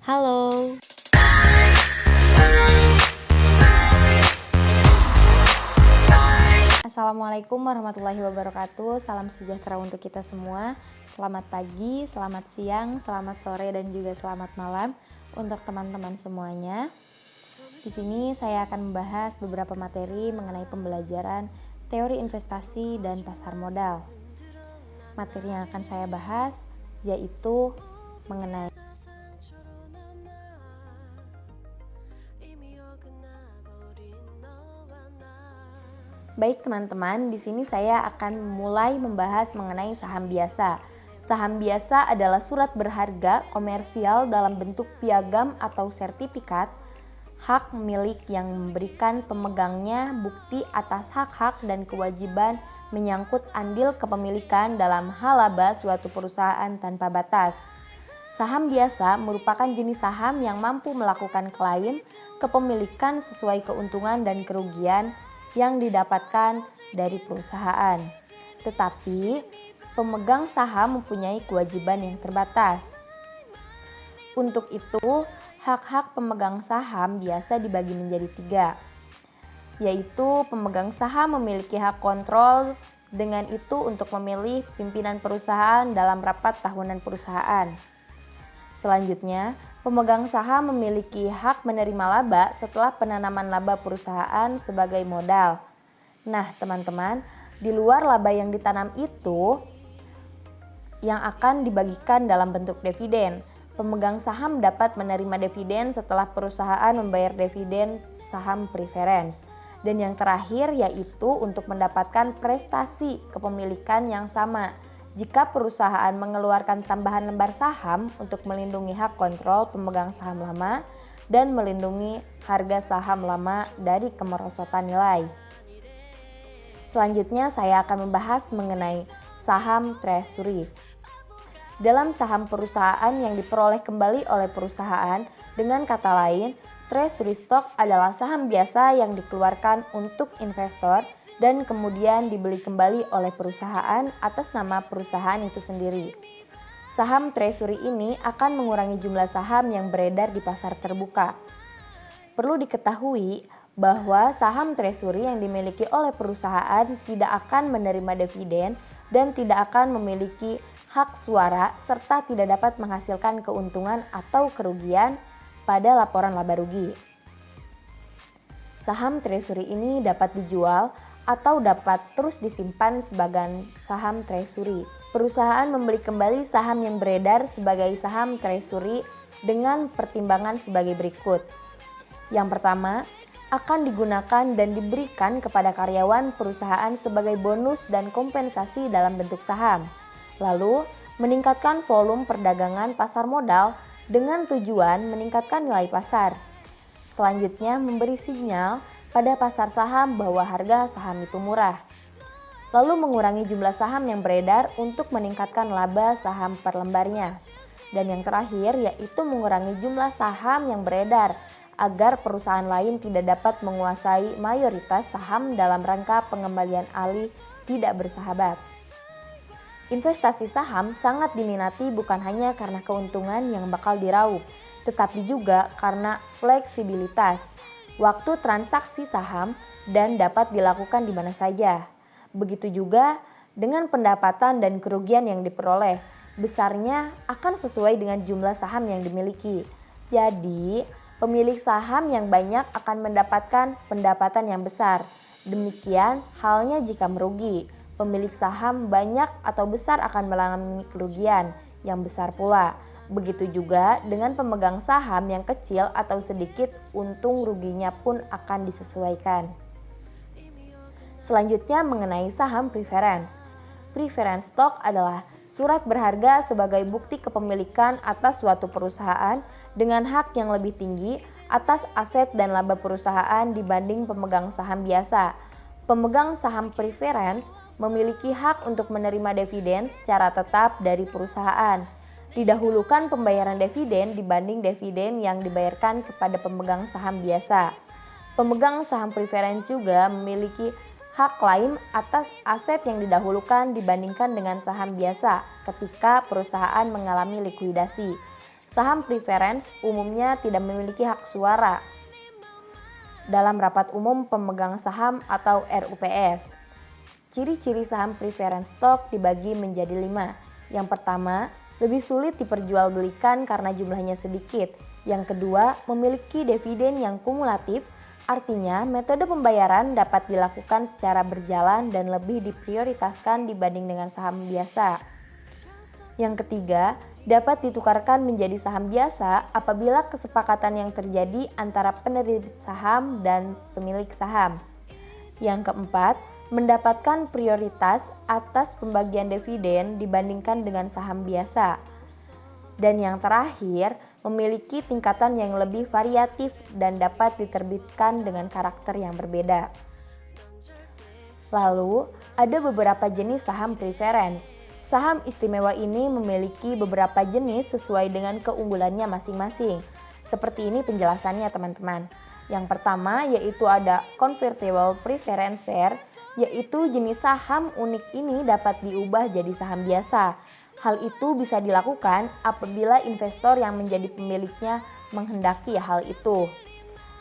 Halo, Assalamualaikum warahmatullahi wabarakatuh. Salam sejahtera untuk kita semua. Selamat pagi, selamat siang, selamat sore, dan juga selamat malam untuk teman-teman semuanya. Di sini saya akan membahas beberapa materi mengenai pembelajaran teori investasi dan pasar modal. Materi yang akan saya bahas yaitu mengenai Baik teman-teman, di sini saya akan mulai membahas mengenai saham biasa. Saham biasa adalah surat berharga komersial dalam bentuk piagam atau sertifikat hak milik yang memberikan pemegangnya bukti atas hak-hak dan kewajiban menyangkut andil kepemilikan dalam hal laba suatu perusahaan tanpa batas. Saham biasa merupakan jenis saham yang mampu melakukan klaim kepemilikan sesuai keuntungan dan kerugian yang didapatkan dari perusahaan. Tetapi, pemegang saham mempunyai kewajiban yang terbatas. Untuk itu, hak-hak pemegang saham biasa dibagi menjadi 3, yaitu pemegang saham memiliki hak kontrol, dengan itu untuk memilih pimpinan perusahaan dalam rapat tahunan perusahaan. Selanjutnya, pemegang saham memiliki hak menerima laba setelah penanaman laba perusahaan sebagai modal. Nah, teman-teman, di luar laba yang ditanam itu yang akan dibagikan dalam bentuk dividen. Pemegang saham dapat menerima dividen setelah perusahaan membayar dividen saham preference. Dan yang terakhir yaitu untuk mendapatkan prestasi kepemilikan yang sama. Jika perusahaan mengeluarkan tambahan lembar saham untuk melindungi hak kontrol pemegang saham lama dan melindungi harga saham lama dari kemerosotan nilai. Selanjutnya saya akan membahas mengenai saham treasury. Dalam saham perusahaan yang diperoleh kembali oleh perusahaan, dengan kata lain, treasury stock adalah saham biasa yang dikeluarkan untuk investor dan kemudian dibeli kembali oleh perusahaan atas nama perusahaan itu sendiri. Saham treasury ini akan mengurangi jumlah saham yang beredar di pasar terbuka. Perlu diketahui bahwa saham treasury yang dimiliki oleh perusahaan tidak akan menerima dividen dan tidak akan memiliki hak suara serta tidak dapat menghasilkan keuntungan atau kerugian pada laporan laba rugi. Saham treasury ini dapat dijual atau dapat terus disimpan sebagai saham treasury. Perusahaan membeli kembali saham yang beredar sebagai saham treasury dengan pertimbangan sebagai berikut. Yang pertama, akan digunakan dan diberikan kepada karyawan perusahaan sebagai bonus dan kompensasi dalam bentuk saham. Lalu, meningkatkan volume perdagangan pasar modal dengan tujuan meningkatkan nilai pasar. Selanjutnya, memberi sinyal pada pasar saham bahwa harga saham itu murah. Lalu mengurangi jumlah saham yang beredar untuk meningkatkan laba saham per lembarnya. Dan yang terakhir yaitu mengurangi jumlah saham yang beredar agar perusahaan lain tidak dapat menguasai mayoritas saham dalam rangka pengembalian alih tidak bersahabat. Investasi saham sangat diminati bukan hanya karena keuntungan yang bakal diraup, tetapi juga karena fleksibilitas waktu transaksi saham dan dapat dilakukan di mana saja. Begitu juga dengan pendapatan dan kerugian yang diperoleh, besarnya akan sesuai dengan jumlah saham yang dimiliki. Jadi, pemilik saham yang banyak akan mendapatkan pendapatan yang besar. Demikian halnya jika merugi, pemilik saham banyak atau besar akan mengalami kerugian yang besar pula. Begitu juga dengan pemegang saham yang kecil atau sedikit, untung ruginya pun akan disesuaikan. Selanjutnya mengenai saham preference. Preference stock adalah surat berharga sebagai bukti kepemilikan atas suatu perusahaan dengan hak yang lebih tinggi atas aset dan laba perusahaan dibanding pemegang saham biasa. Pemegang saham preference memiliki hak untuk menerima dividen secara tetap dari perusahaan. Didahulukan pembayaran dividen dibanding dividen yang dibayarkan kepada pemegang saham biasa. Pemegang saham preference juga memiliki hak klaim atas aset yang didahulukan dibandingkan dengan saham biasa ketika perusahaan mengalami likuidasi. Saham preference umumnya tidak memiliki hak suara dalam rapat umum pemegang saham atau RUPS. Ciri-ciri saham preference stock dibagi menjadi 5. Yang pertama, lebih sulit diperjualbelikan karena jumlahnya sedikit. Yang kedua, memiliki dividen yang kumulatif, artinya metode pembayaran dapat dilakukan secara berjalan dan lebih diprioritaskan dibanding dengan saham biasa. Yang ketiga, dapat ditukarkan menjadi saham biasa apabila kesepakatan yang terjadi antara penerbit saham dan pemilik saham. Yang keempat, mendapatkan prioritas atas pembagian dividen dibandingkan dengan saham biasa. Dan yang terakhir, memiliki tingkatan yang lebih variatif dan dapat diterbitkan dengan karakter yang berbeda. Lalu, ada beberapa jenis saham preference. Saham istimewa ini memiliki beberapa jenis sesuai dengan keunggulannya masing-masing. Seperti ini penjelasannya teman-teman. Yang pertama yaitu ada convertible preference share, yaitu jenis saham unik ini dapat diubah jadi saham biasa. Hal itu bisa dilakukan apabila investor yang menjadi pemiliknya menghendaki hal itu.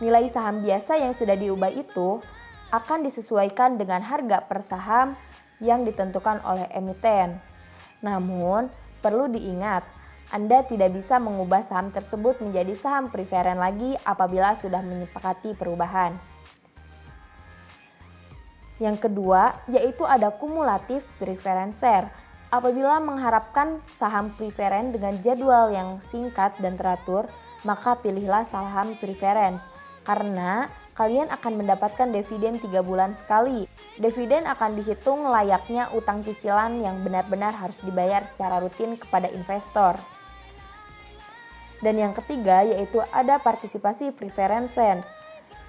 Nilai saham biasa yang sudah diubah itu akan disesuaikan dengan harga per saham yang ditentukan oleh emiten. Namun, perlu diingat, Anda tidak bisa mengubah saham tersebut menjadi saham preference lagi apabila sudah menyepakati perubahan. Yang kedua, yaitu ada kumulatif preference share. Apabila mengharapkan saham preference dengan jadwal yang singkat dan teratur, maka pilihlah saham preference karena kalian akan mendapatkan dividen 3 bulan sekali. Dividen akan dihitung layaknya utang cicilan yang benar-benar harus dibayar secara rutin kepada investor. Dan yang ketiga yaitu ada partisipasi preference share.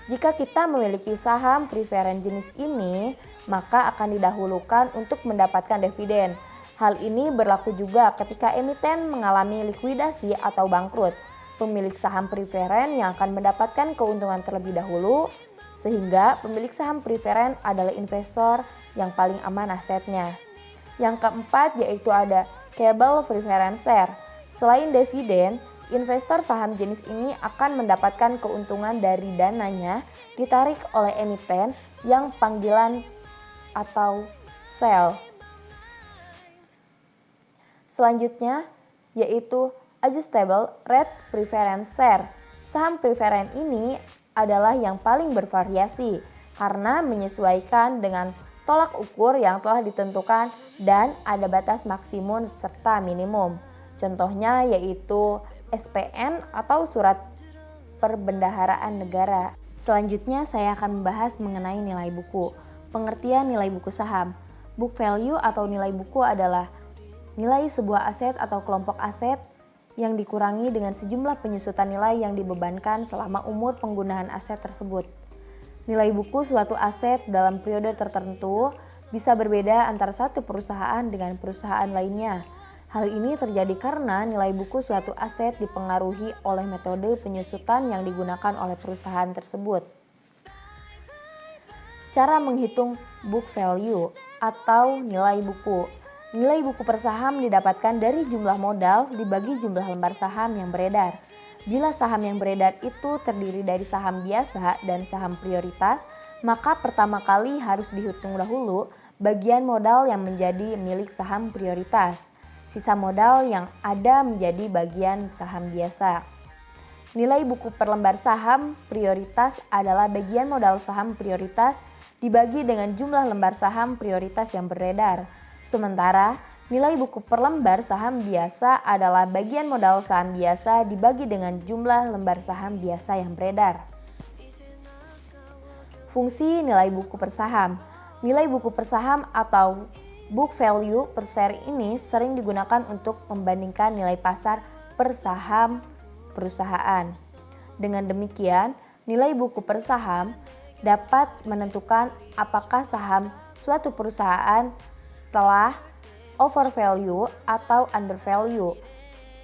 Jika kita memiliki saham preference jenis ini, maka akan didahulukan untuk mendapatkan dividen. Hal ini berlaku juga ketika emiten mengalami likuidasi atau bangkrut. Pemilik saham preference yang akan mendapatkan keuntungan terlebih dahulu, sehingga pemilik saham preference adalah investor yang paling aman asetnya. Yang keempat yaitu ada cable preference share. Selain dividen, investor saham jenis ini akan mendapatkan keuntungan dari dananya ditarik oleh emiten yang panggilan atau sell. Selanjutnya yaitu adjustable rate preference share. Saham preference ini adalah yang paling bervariasi karena menyesuaikan dengan tolak ukur yang telah ditentukan dan ada batas maksimum serta minimum. Contohnya yaitu SPN atau surat perbendaharaan negara. Selanjutnya saya akan membahas mengenai nilai buku. Pengertian nilai buku saham. Book value atau nilai buku adalah nilai sebuah aset atau kelompok aset yang dikurangi dengan sejumlah penyusutan nilai yang dibebankan selama umur penggunaan aset tersebut. Nilai buku suatu aset dalam periode tertentu bisa berbeda antara satu perusahaan dengan perusahaan lainnya. Hal ini terjadi karena nilai buku suatu aset dipengaruhi oleh metode penyusutan yang digunakan oleh perusahaan tersebut. Cara menghitung book value atau nilai buku. Nilai buku per saham didapatkan dari jumlah modal dibagi jumlah lembar saham yang beredar. Bila saham yang beredar itu terdiri dari saham biasa dan saham prioritas, maka pertama kali harus dihitung dahulu bagian modal yang menjadi milik saham prioritas. Sisa modal yang ada menjadi bagian saham biasa. Nilai buku per lembar saham prioritas adalah bagian modal saham prioritas dibagi dengan jumlah lembar saham prioritas yang beredar. Sementara nilai buku per lembar saham biasa adalah bagian modal saham biasa dibagi dengan jumlah lembar saham biasa yang beredar. Fungsi nilai buku per saham. Nilai buku per saham atau book value per share ini sering digunakan untuk membandingkan nilai pasar per saham perusahaan. Dengan demikian, nilai buku per saham dapat menentukan apakah saham suatu perusahaan telah overvalue atau undervalue.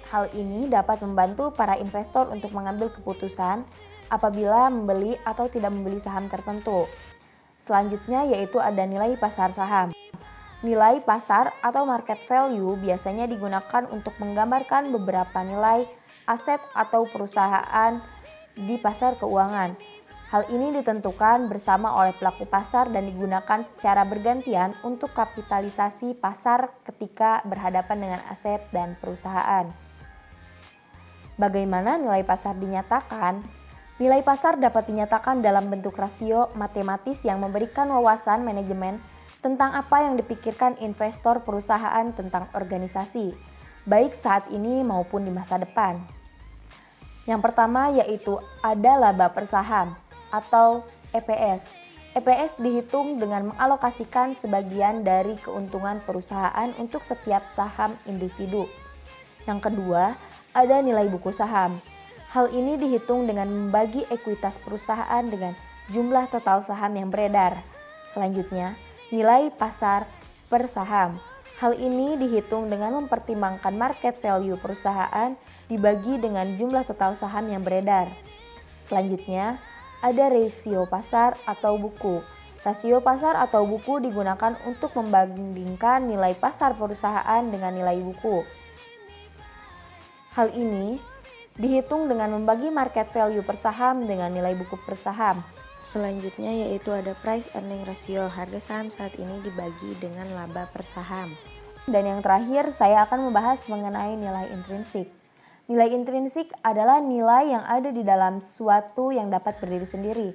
Hal ini dapat membantu para investor untuk mengambil keputusan apabila membeli atau tidak membeli saham tertentu. Selanjutnya yaitu ada nilai pasar saham. Nilai pasar atau market value biasanya digunakan untuk menggambarkan beberapa nilai aset atau perusahaan di pasar keuangan. Hal ini ditentukan bersama oleh pelaku pasar dan digunakan secara bergantian untuk kapitalisasi pasar ketika berhadapan dengan aset dan perusahaan. Bagaimana nilai pasar dinyatakan? Nilai pasar dapat dinyatakan dalam bentuk rasio matematis yang memberikan wawasan manajemen tentang apa yang dipikirkan investor perusahaan tentang organisasi, baik saat ini maupun di masa depan. Yang pertama yaitu ada laba per saham atau EPS. EPS dihitung dengan mengalokasikan sebagian dari keuntungan perusahaan untuk setiap saham individu. Yang kedua, ada nilai buku saham. Hal ini dihitung dengan membagi ekuitas perusahaan dengan jumlah total saham yang beredar. Selanjutnya, nilai pasar per saham. Hal ini dihitung dengan mempertimbangkan market value perusahaan dibagi dengan jumlah total saham yang beredar. Selanjutnya, ada rasio pasar atau buku. Rasio pasar atau buku digunakan untuk membandingkan nilai pasar perusahaan dengan nilai buku. Hal ini dihitung dengan membagi market value per saham dengan nilai buku per saham. Selanjutnya yaitu ada price earning ratio, harga saham saat ini dibagi dengan laba per saham. Dan yang terakhir saya akan membahas mengenai nilai intrinsik. Nilai intrinsik adalah nilai yang ada di dalam suatu yang dapat berdiri sendiri.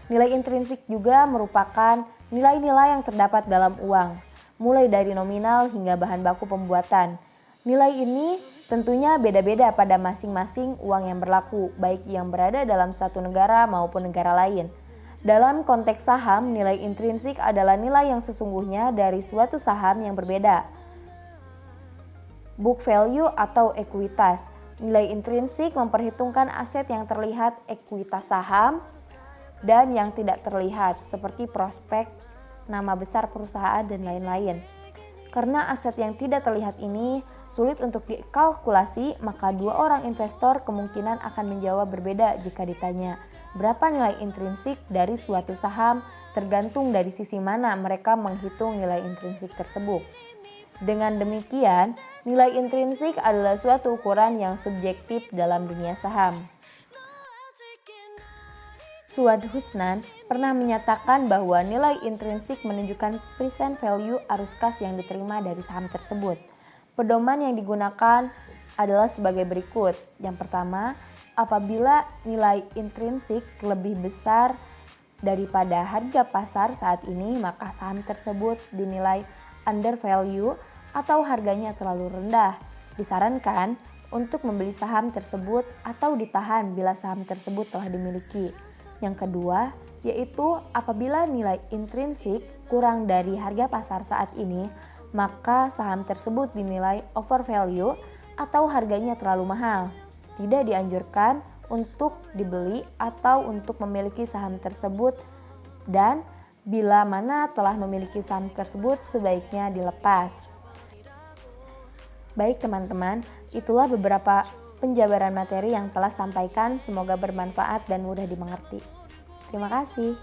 Nilai intrinsik juga merupakan nilai-nilai yang terdapat dalam uang, mulai dari nominal hingga bahan baku pembuatan. Nilai ini tentunya beda-beda pada masing-masing uang yang berlaku, baik yang berada dalam satu negara maupun negara lain. Dalam konteks saham, nilai intrinsik adalah nilai yang sesungguhnya dari suatu saham yang berbeda. Book value atau ekuitas. Nilai intrinsik memperhitungkan aset yang terlihat, ekuitas saham, dan yang tidak terlihat seperti prospek, nama besar perusahaan, dan lain-lain. Karena aset yang tidak terlihat ini sulit untuk dikalkulasi, maka dua orang investor kemungkinan akan menjawab berbeda jika ditanya berapa nilai intrinsik dari suatu saham, tergantung dari sisi mana mereka menghitung nilai intrinsik tersebut. Dengan demikian, nilai intrinsik adalah suatu ukuran yang subjektif dalam dunia saham. Suad Husnan pernah menyatakan bahwa nilai intrinsik menunjukkan present value arus kas yang diterima dari saham tersebut. Pedoman yang digunakan adalah sebagai berikut. Yang pertama, apabila nilai intrinsik lebih besar daripada harga pasar saat ini, maka saham tersebut dinilai under value atau harganya terlalu rendah. Disarankan untuk membeli saham tersebut atau ditahan bila saham tersebut telah dimiliki. Yang kedua, yaitu apabila nilai intrinsik kurang dari harga pasar saat ini, maka saham tersebut dinilai overvalue atau harganya terlalu mahal. Tidak dianjurkan untuk dibeli atau untuk memiliki saham tersebut, dan bila mana telah memiliki saham tersebut sebaiknya dilepas. Baik teman-teman, itulah beberapa penjabaran materi yang telah sampaikan, semoga bermanfaat dan mudah dimengerti. Terima kasih.